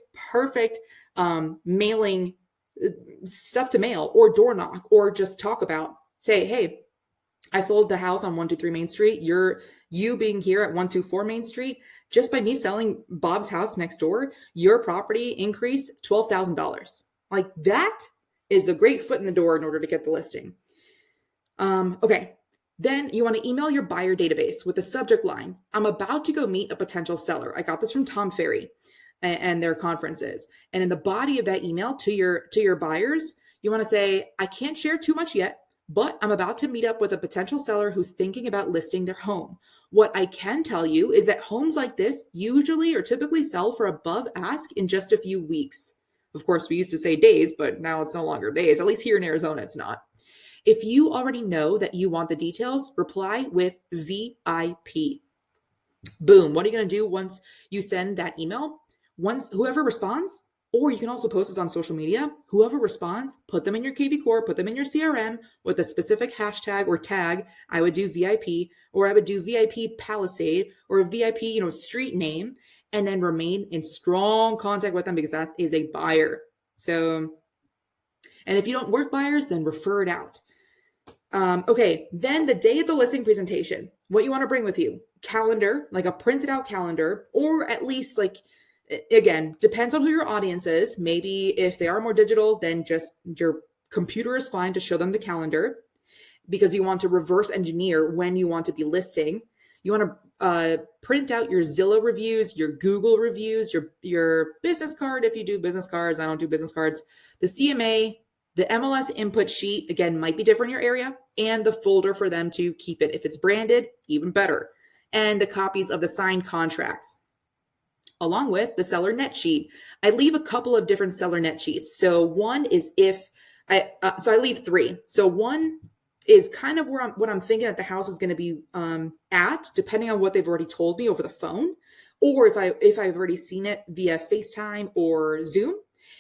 mailing stuff to mail, or door knock, or just talk about. Say, hey, I sold the house on 123 Main Street. You being here at 124 Main Street, just by me selling Bob's house next door, your property increased $12,000. Like, that is a great foot in the door in order to get the listing. Okay. Then you want to email your buyer database with the subject line, I'm about to go meet a potential seller. I got this from Tom Ferry and their conferences. And in the body of that email to your buyers, you want to say, I can't share too much yet, but I'm about to meet up with a potential seller who's thinking about listing their home. What I can tell you is that homes like this usually or typically sell for above ask in just a few weeks. Of course, we used to say days, but now it's no longer days. At least here in Arizona, it's not. If you already know that you want the details, reply with VIP. Boom. What are you going to do once you send that email? Whoever responds, or you can also post this on social media, whoever responds, put them in your KV Core, put them in your CRM with a specific hashtag or tag. I would do VIP, or I would do VIP Palisade, or a VIP, street name, and then remain in strong contact with them, because that is a buyer. So, and if you don't work buyers, then refer it out. Okay, then the day of the listing presentation, what you want to bring with you, calendar, like a printed out calendar, or at least again, depends on who your audience is. Maybe if they are more digital, then just your computer is fine to show them the calendar, because you want to reverse engineer when you want to be listing. You want to print out your Zillow reviews, your Google reviews, your business card. If you do business cards, I don't do business cards. The CMA, the MLS input sheet, again, might be different in your area, and the folder for them to keep it. If it's branded, even better. and the copies of the signed contracts, along with the seller net sheet. I leave a couple of different seller net sheets. So one is so I leave three. So one is kind of what I'm thinking that the house is going to be at, depending on what they've already told me over the phone, or if I've already seen it via FaceTime or Zoom.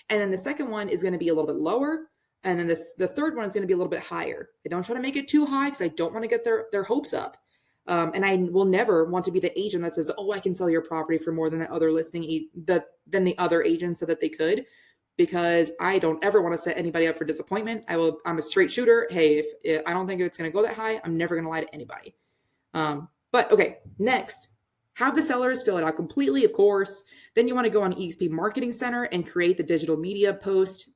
And then the second one is going to be a little bit lower. And then the third one is going to be a little bit higher. I don't try to make it too high because I don't want to get their hopes up. And I will never want to be the agent that says, "Oh, I can sell your property for more than the other than the other agent said that they could," because I don't ever want to set anybody up for disappointment. I'm a straight shooter. Hey, if I don't think it's going to go that high, I'm never going to lie to anybody. But okay, next, have the sellers fill it out completely, of course. Then you want to go on EXP Marketing Center and create the digital media post.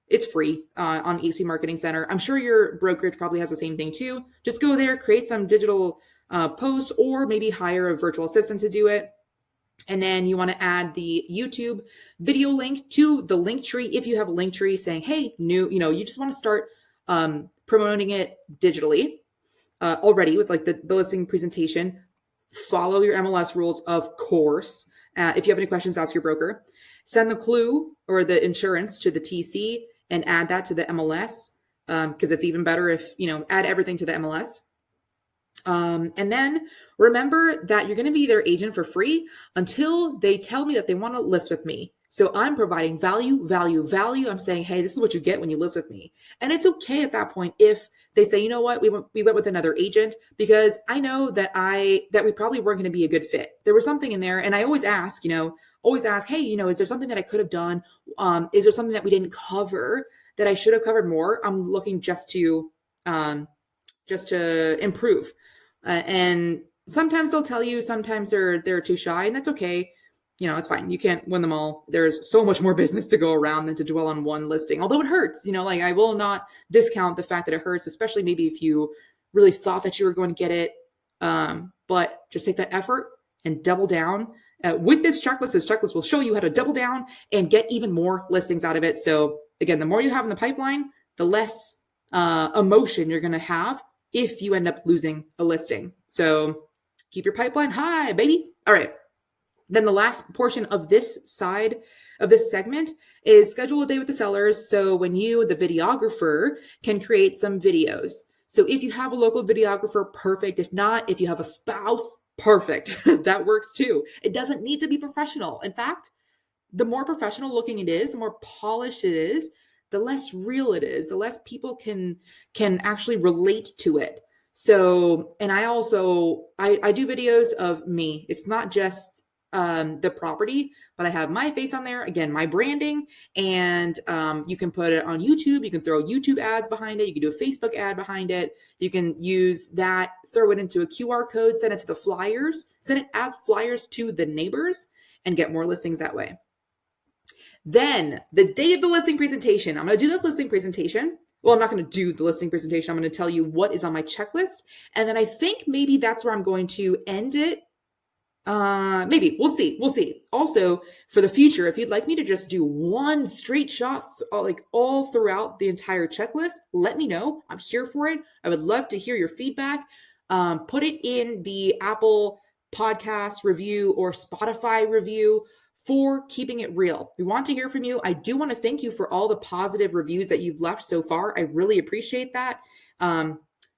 It's free on EXP Marketing Center. I'm sure your brokerage probably has the same thing too. Just go there, create some digital posts, or maybe hire a virtual assistant to do it. And then you want to add the YouTube video link to the link tree. If you have a link tree saying, "Hey, you just want to start promoting it digitally already with like the listing presentation." Follow your MLS rules, of course. If you have any questions, ask your broker. Send the clue or the insurance to the TC and add that to the MLS, because it's even better if, add everything to the MLS. And then remember that you're going to be their agent for free until they tell me that they want to list with me. So I'm providing value. I'm saying, hey, this is what you get when you list with me. And it's okay at that point if they say, "You know what, we went with another agent," because I know that we probably weren't going to be a good fit. There was something in there. And I always ask, "Hey, is there something that I could have done? Is there something that we didn't cover that I should have covered more?" I'm looking just to improve. And sometimes they'll tell you, sometimes they're too shy, and that's okay. It's fine. You can't win them all. There's so much more business to go around than to dwell on one listing. Although it hurts, I will not discount the fact that it hurts, especially maybe if you really thought that you were going to get it. But just take that effort and double down with this checklist. This checklist will show you how to double down and get even more listings out of it. So again, the more you have in the pipeline, the less emotion you're going to have if you end up losing a listing. So keep your pipeline high, baby. All right. Then the last portion of this side of this segment is schedule a day with the sellers. So when you, the videographer, can create some videos. So if you have a local videographer, perfect. If not, if you have a spouse, perfect. That works too. It doesn't need to be professional. In fact, the more professional looking it is, the more polished it is, the less real it is, the less people can actually relate to it. So, and I do videos of me. It's not just the property, but I have my face on there, again, my branding, and you can put it on YouTube. You can throw YouTube ads behind it. You can do a Facebook ad behind it. You can use that, throw it into a QR code, send it to the flyers, send it as flyers to the neighbors, and get more listings that way. Then the day of the listing presentation, I'm going to do this listing presentation. Well, I'm not going to do the listing presentation. I'm going to tell you what is on my checklist. And then I think maybe that's where I'm going to end it. Maybe we'll see. Also, for the future, if you'd like me to just do one straight shot, like all throughout the entire checklist, let me know. I'm here for it. I would love to hear your feedback. Put it in the Apple Podcast review or Spotify review for Keeping It Real. We want to hear from you. I do want to thank you for all the positive reviews that you've left so far. I really appreciate that.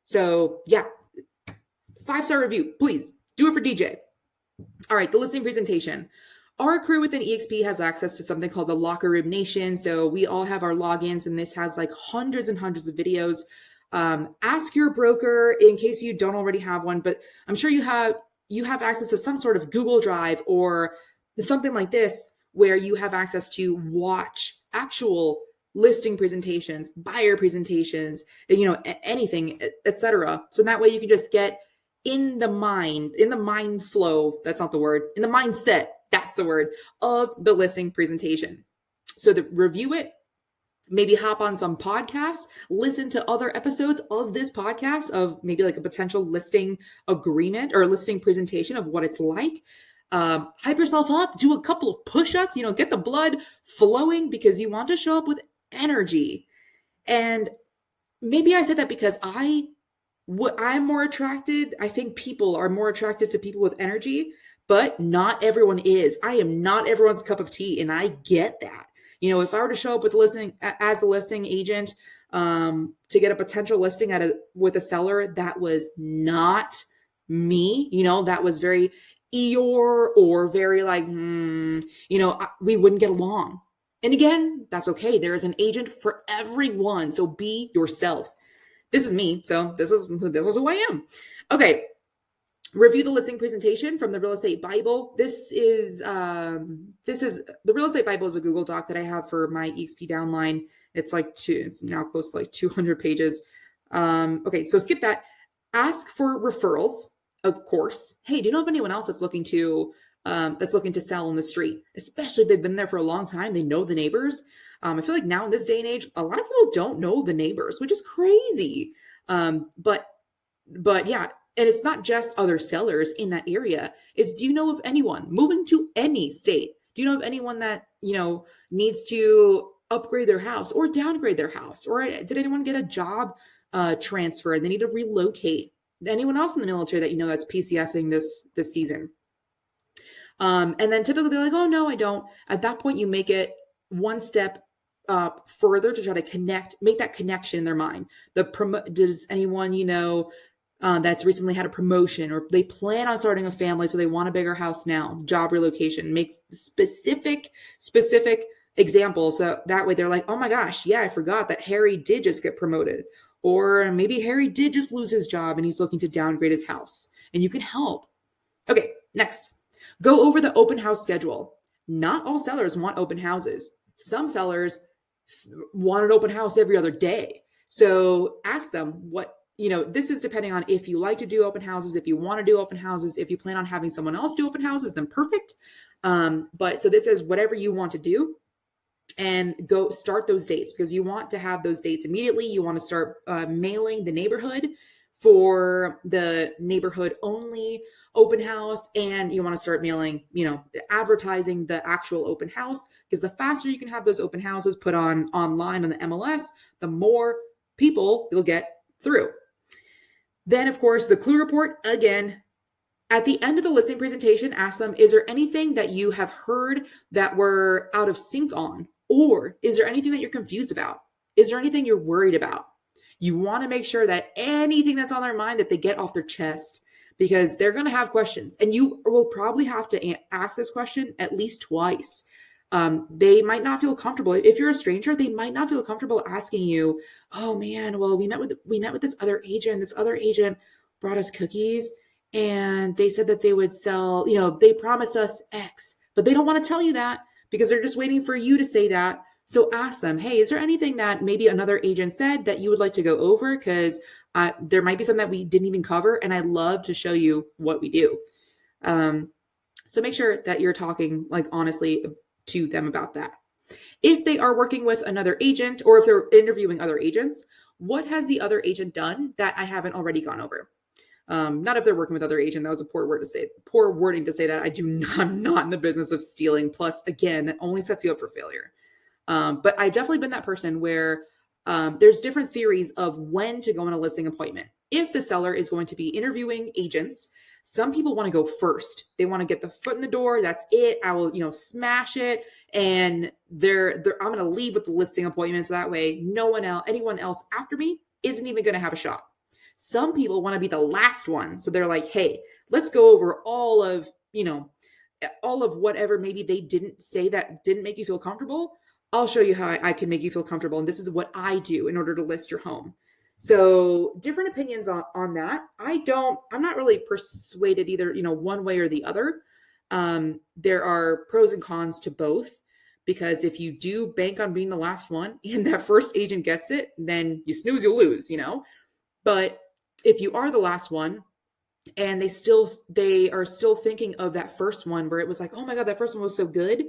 So yeah, 5-star review, please do it for DJ. All right, the listing presentation. Our crew within EXP has access to something called the Locker Room Nation. So we all have our logins, and this has like hundreds and hundreds of videos. Ask your broker in case you don't already have one, but I'm sure you have access to some sort of Google Drive or something like this where you have access to watch actual listing presentations, buyer presentations, anything, etc. So that way you can just get in the mind flow, that's not the word, in the mindset, that's the word, of the listing presentation. So review it, maybe hop on some podcasts, listen to other episodes of this podcast of maybe like a potential listing agreement or listing presentation of what it's like. Hype yourself up, do a couple of push-ups, get the blood flowing because you want to show up with energy. And maybe I said that because I What I'm more attracted, I think people are more attracted to people with energy, but not everyone is. I am not everyone's cup of tea, and I get that. If I were to show up with listing as a listing agent to get a potential listing with a seller that was not me, that was very Eeyore or very like, we wouldn't get along. And again, that's okay. There is an agent for everyone. So be yourself. This is me. So this is who I am. Okay. Review the listing presentation from the Real Estate Bible. This is the Real Estate Bible is a Google Doc that I have for my EXP downline. It's now close to like 200 pages. Okay, so skip that. Ask for referrals, of course. Hey, do you know of anyone else that's looking to sell on the street? Especially if they've been there for a long time, they know the neighbors. I feel like now in this day and age, a lot of people don't know the neighbors, which is crazy. But yeah. And it's not just other sellers in that area. It's, do you know of anyone moving to any state? Do you know of anyone that, needs to upgrade their house or downgrade their house? Or did anyone get a job transfer and they need to relocate? Anyone else in the military that that's PCSing this season? And then typically they're like, oh, no, I don't. At that point, you make it one step further to try to make that connection in their mind. Does anyone, that's recently had a promotion, or they plan on starting a family, so they want a bigger house now, job relocation, make specific examples. So that way they're like, oh my gosh, yeah, I forgot that Harry did just get promoted. Or maybe Harry did just lose his job and he's looking to downgrade his house, and you can help. Okay, next, go over the open house schedule. Not all sellers want open houses. Some sellers want an open house every other day. So ask them this is depending on if you like to do open houses, if you want to do open houses, if you plan on having someone else do open houses, then perfect. But so this is whatever you want to do, and go start those dates, because you want to have those dates immediately. You want to start mailing the neighborhood for the neighborhood only open house. And you want to start mailing, advertising the actual open house, because the faster you can have those open houses put online on the MLS, the more people you'll get through. Then, of course, the clue report. Again, at the end of the listing presentation, ask them, is there anything that you have heard that we're out of sync on? Or is there anything that you're confused about? Is there anything you're worried about? You want to make sure that anything that's on their mind, that they get off their chest, because they're going to have questions. And you will probably have to ask this question at least twice. They might not feel comfortable. If you're a stranger, they might not feel comfortable asking you, oh man, well, we met with this other agent. This other agent brought us cookies and they said that they would sell, they promised us X, but they don't want to tell you that because they're just waiting for you to say that. So ask them, hey, is there anything that maybe another agent said that you would like to go over? Because there might be something that we didn't even cover, and I'd love to show you what we do. So make sure that you're talking honestly to them about that. If they are working with another agent, or if they're interviewing other agents, what has the other agent done that I haven't already gone over? Not if they're working with other agent. That was a poor wording to say that. I'm not in the business of stealing. Plus, again, that only sets you up for failure. But I've definitely been that person where there's different theories of when to go on a listing appointment. If the seller is going to be interviewing agents, some people want to go first. They want to get the foot in the door. That's it. I will, smash it. And I'm going to leave with the listing appointment. So that way anyone else after me isn't even going to have a shot. Some people want to be the last one. So they're like, hey, let's go over all of whatever maybe they didn't say that didn't make you feel comfortable. I'll show you how I can make you feel comfortable. And this is what I do in order to list your home. So different opinions on that. I'm not really persuaded either, one way or the other. There are pros and cons to both, because if you do bank on being the last one and that first agent gets it, then you snooze, you'll lose, But if you are the last one and they are still thinking of that first one where it was like, oh my God, that first one was so good.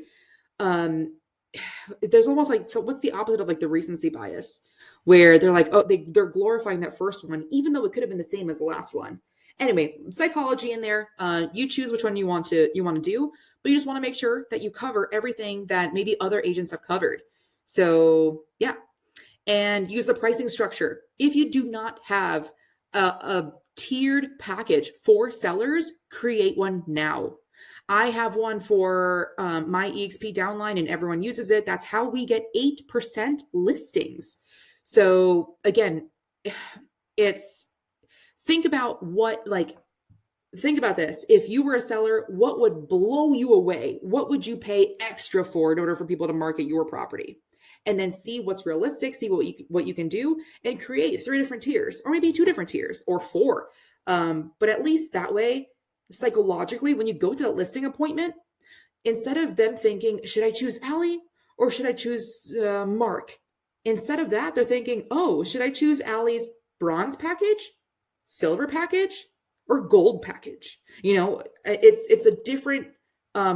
There's almost so what's the opposite of the recency bias, where they're like, oh, they're glorifying that first one, even though it could have been the same as the last one. Anyway, psychology in there. You choose which one you want to do, but you just want to make sure that you cover everything that maybe other agents have covered. So yeah. And use the pricing structure. If you do not have a tiered package for sellers, create one now. I have one for my EXP downline and everyone uses it. That's how we get 8% listings. So again, it's think about this. If you were a seller, what would blow you away? What would you pay extra for in order for people to market your property? And then see what's realistic, see what you can do, and create 3 different tiers, or maybe 2 different tiers, or 4. But at least that way, psychologically, when you go to that listing appointment, instead of them thinking, should I choose Allie or should I choose Mark? Instead of that, they're thinking, oh, should I choose Allie's bronze package, silver package, or gold package? It's a different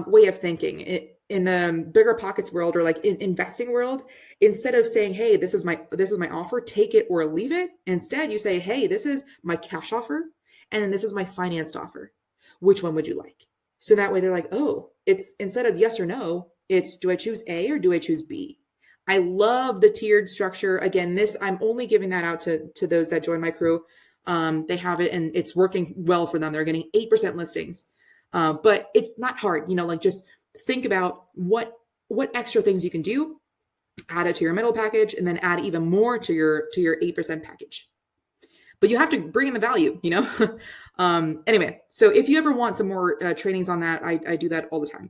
way of thinking. In the bigger pockets world, or like in investing world, instead of saying, hey, this is my offer, take it or leave it, instead you say, hey, this is my cash offer, and then this is my financed offer. Which one would you like? So that way they're like, oh, it's instead of yes or no, it's do I choose A or do I choose B? I love the tiered structure. Again, I'm only giving that out to those that join my crew. They have it and it's working well for them. They're getting 8% listings. But it's not hard, just think about what extra things you can do, add it to your middle package, and then add even more to your 8% package. But you have to bring in the value, Anyway, so if you ever want some more trainings on that, I do that all the time.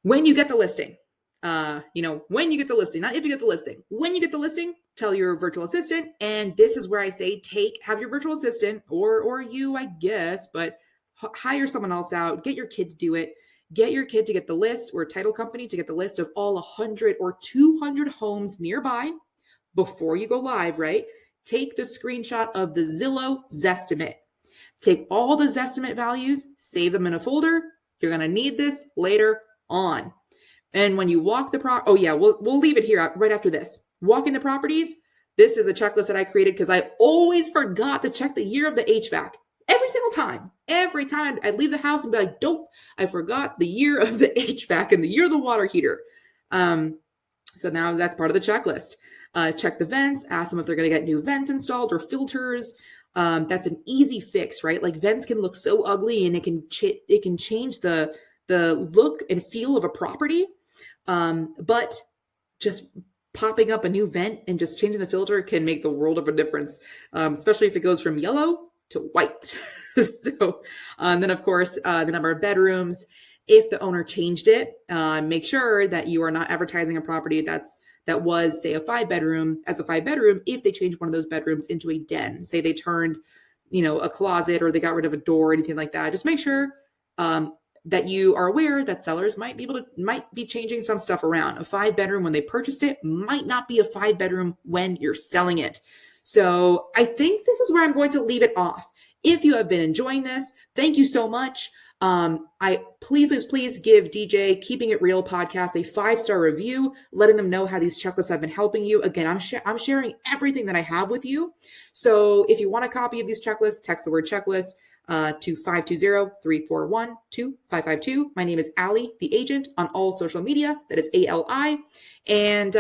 When you get the listing, when you get the listing, not if you get the listing, when you get the listing, tell your virtual assistant. And this is where I say, have your virtual assistant or you, I guess, but hire someone else out, get your kid to do it. Get your kid to get the list, or a title company to get the list of all 100 or 200 homes nearby before you go live, right? Take the screenshot of the Zillow Zestimate. Take all the Zestimate values, save them in a folder. You're going to need this later on. And when you walk the we'll leave it here right after this. Walking the properties. This is a checklist that I created because I always forgot to check the year of the HVAC. Every single time. Every time I'd leave the house and be like, dope, I forgot the year of the HVAC and the year of the water heater. So now that's part of the checklist. Check the vents, ask them if they're going to get new vents installed or filters. That's an easy fix, right? Like vents can look so ugly and it can change the look and feel of a property. But just popping up a new vent and just changing the filter can make the world of a difference, especially if it goes from yellow to white. So, and then of course, the number of bedrooms. If the owner changed it, make sure that you are not advertising a property that was, say, a 5-bedroom as a 5-bedroom. If they change one of those bedrooms into a den, say they turned, a closet, or they got rid of a door, or anything like that, just make sure that you are aware that sellers might be changing some stuff around. A 5-bedroom when they purchased it might not be a 5-bedroom when you're selling it. So I think this is where I'm going to leave it off. If you have been enjoying this, thank you so much. Please give DJ Keeping It Real podcast a 5-star review, letting them know how these checklists have been helping you. Again, I'm sharing everything that I have with you. So if you want a copy of these checklists, text the word checklist to 520-341-2552. My name is Allie, the agent, on all social media. That is ALI. And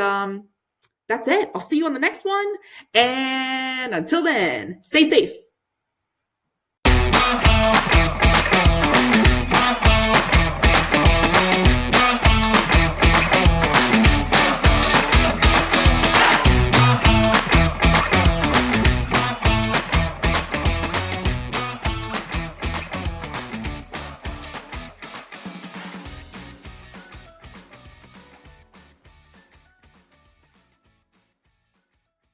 that's it. I'll see you on the next one. And until then, stay safe.